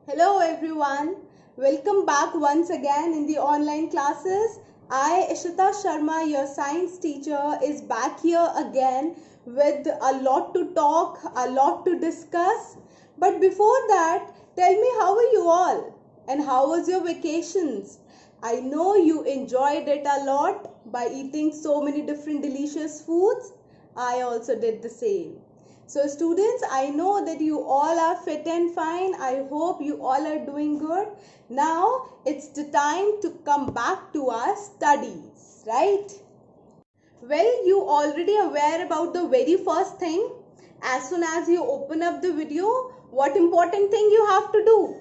Hello everyone, welcome back once again in the online classes. I, Ishita Sharma, your science teacher, is back here again with a lot to talk, a lot to discuss. But before that, tell me, how are you all? And how was your vacations? I know you enjoyed it a lot by eating so many different delicious foods. I also did the same. So students, I know that you all are fit and fine. I hope you all are doing good. Now it's the time to come back to our studies, right? Well, you already aware about the very first thing. As soon as you open up the video, what important thing you have to do?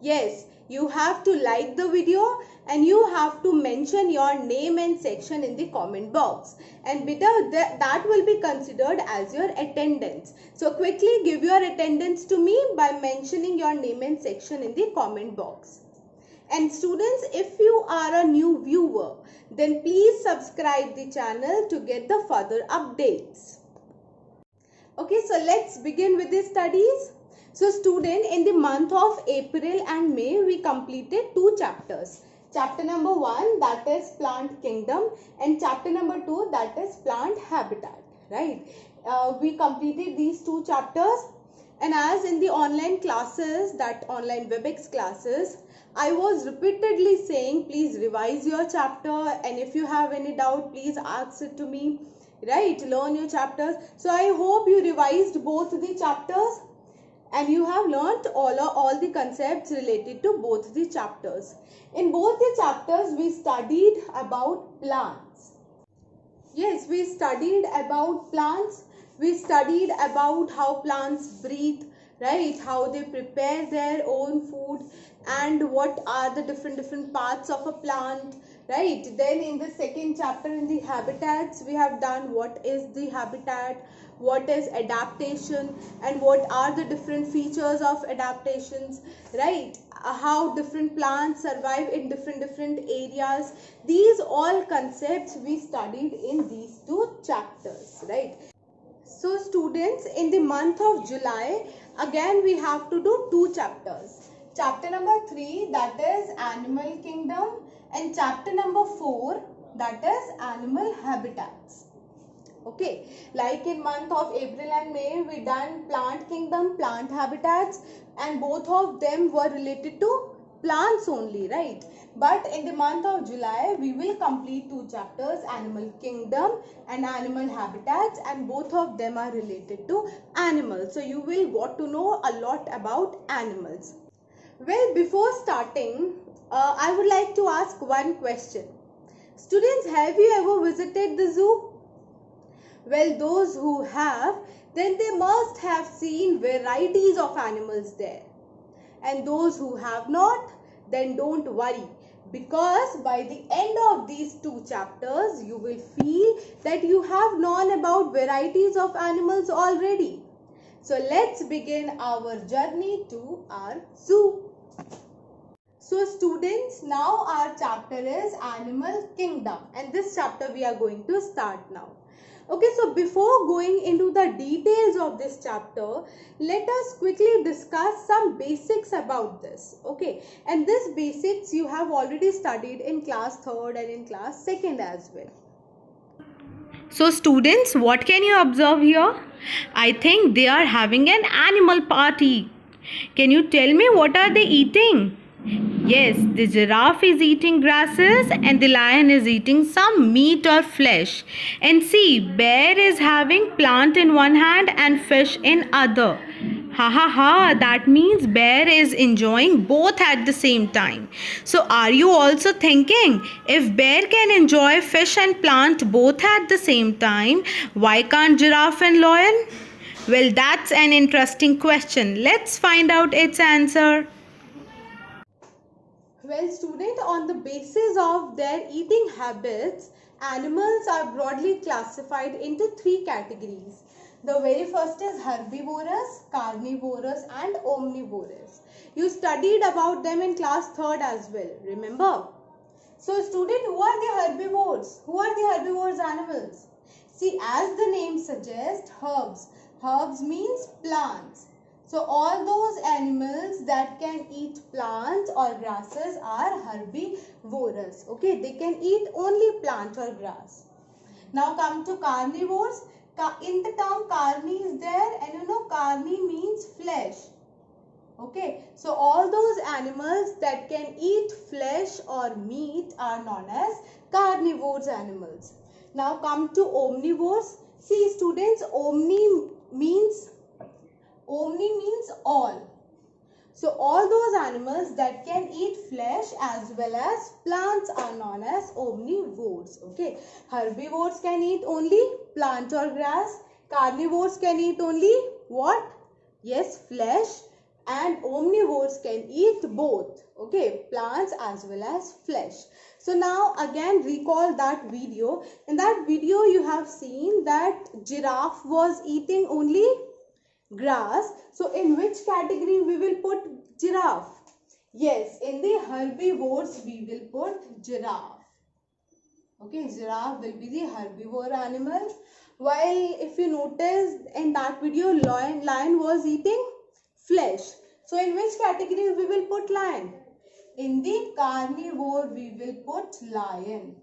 Yes, you have to like the video and you have to mention your name and section in the comment box, and that will be considered as your attendance. So quickly give your attendance to me by mentioning your name and section in the comment box. And students, if you are a new viewer, then please subscribe the channel to get the further updates. Okay, so let's begin with the studies. So student, in the month of April and May, we completed two chapters. Chapter number 1, that is plant kingdom, and chapter number 2, that is plant habitat, right? We completed these two chapters, and as in the online classes, that online WebEx classes, I was repeatedly saying, please revise your chapter, and if you have any doubt, please ask it to me, right? Learn your chapters. So I hope you revised both the chapters and you have learnt all the concepts related to both the chapters. In both the chapters, we studied about plants. Yes, we studied about plants. We studied about how plants breathe, right? How they prepare their own food and what are the different parts of a plant, right? Then in the second chapter, in the habitats, we have done what is the habitat, what is adaptation, and what are the different features of adaptations, right? How different plants survive in different areas. These all concepts we studied in these two chapters, right? So students, in the month of July, again we have to do two chapters. Chapter number 3, that is animal kingdom, and chapter number 4, that is animal habitats. Okay, like in month of April and May, we done plant kingdom, plant habitats, and both of them were related to plants only, right? But in the month of July, we will complete two chapters, animal kingdom and animal habitats, and both of them are related to animals. So you will got to know a lot about animals. Well, before starting, I would like to ask one question. Students, have you ever visited the zoo? Well, those who have, then they must have seen varieties of animals there. And those who have not, then don't worry, because by the end of these two chapters, you will feel that you have known about varieties of animals already. So let's begin our journey to our zoo. So students, now our chapter is Animal Kingdom, and this chapter we are going to start now. Okay, so before going into the details of this chapter, let us quickly discuss some basics about this. Okay, and this basics you have already studied in class 3rd and in class 2nd as well. So students, what can you observe here? I think they are having an animal party. Can you tell me what are they eating? Yes, the giraffe is eating grasses and the lion is eating some meat or flesh. And see, bear is having plant in one hand and fish in other. Ha ha ha, that means bear is enjoying both at the same time. So are you also thinking, if bear can enjoy fish and plant both at the same time, why can't giraffe and lion? Well, that's an interesting question. Let's find out its answer. Well, student, on the basis of their eating habits, animals are broadly classified into three categories. The very first is herbivorous, carnivorous, and omnivorous. You studied about them in class 3rd as well, remember? So student, who are the herbivores? Who are the herbivorous animals? See, as the name suggests, herbs. Herbs means plants. So all those animals that can eat plants or grasses are herbivorous. Okay, they can eat only plant or grass. Now come to carnivores. In the term carne is there, and you know carne means flesh. Okay, so all those animals that can eat flesh or meat are known as carnivores animals. Now come to omnivores. See students, omni means all. So all those animals that can eat flesh as well as plants are known as omnivores. Okay, herbivores can eat only plant or grass. Carnivores can eat only what? Yes, flesh. And omnivores can eat both. Okay, plants as well as flesh. So now again recall that video. In that video you have seen that giraffe was eating only grass. So in which category we will put giraffe? Yes, in the herbivores we will put giraffe. Okay, giraffe will be the herbivore animal. While if you notice in that video, lion was eating flesh. So in which category we will put lion? In the carnivore we will put lion.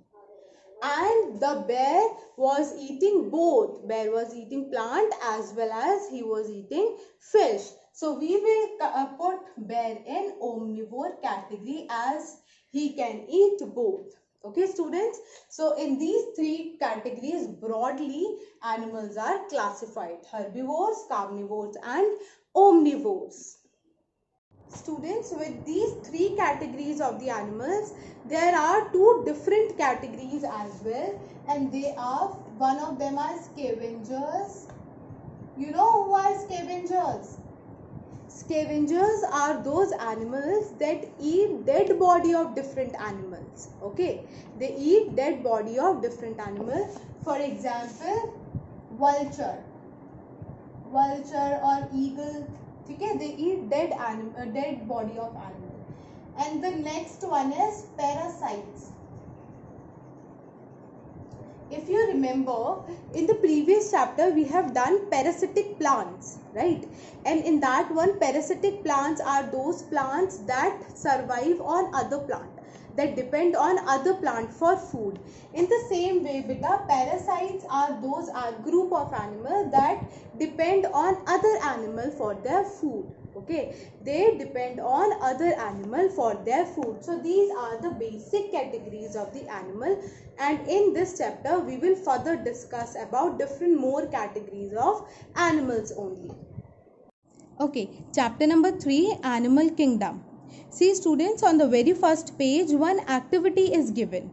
And the bear was eating both. Bear was eating plant as well as he was eating fish. So we will put bear in omnivore category as he can eat both. Okay students, so in these three categories broadly animals are classified: herbivores, carnivores and omnivores. Students, with these three categories of the animals, there are two different categories as well, and they are, one of them are scavengers. You know who are scavengers? Scavengers are those animals that eat dead body of different animals. Okay, they eat dead body of different animals. For example, vulture or eagle. Okay, they eat dead body of animal. And the next one is parasites. If you remember, in the previous chapter we have done parasitic plants, right? And in that one, parasitic plants are those plants that survive on other plant, that depend on other plant for food. In the same way, beta, parasites are those group of animals that depend on other animal for their food. Okay, they depend on other animal for their food. So these are the basic categories of the animal, and in this chapter we will further discuss about different more categories of animals only. Okay, chapter number 3, Animal Kingdom. See students, on the very first page one activity is given,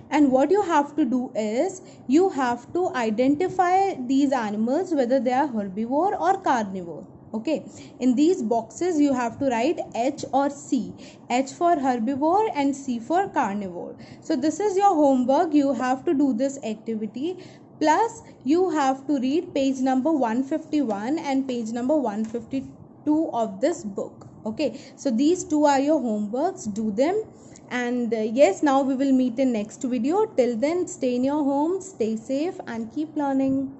and what you have to do is you have to identify these animals whether they are herbivore or carnivore. Okay, in these boxes you have to write H or C. H for herbivore and C for carnivore. So this is your homework. You have to do this activity, plus you have to read page number 151 and page number 152 of this book. Okay, so these two are your homeworks. Do them. And yes, now we will meet in next video. Till then, stay in your home, stay safe and keep learning.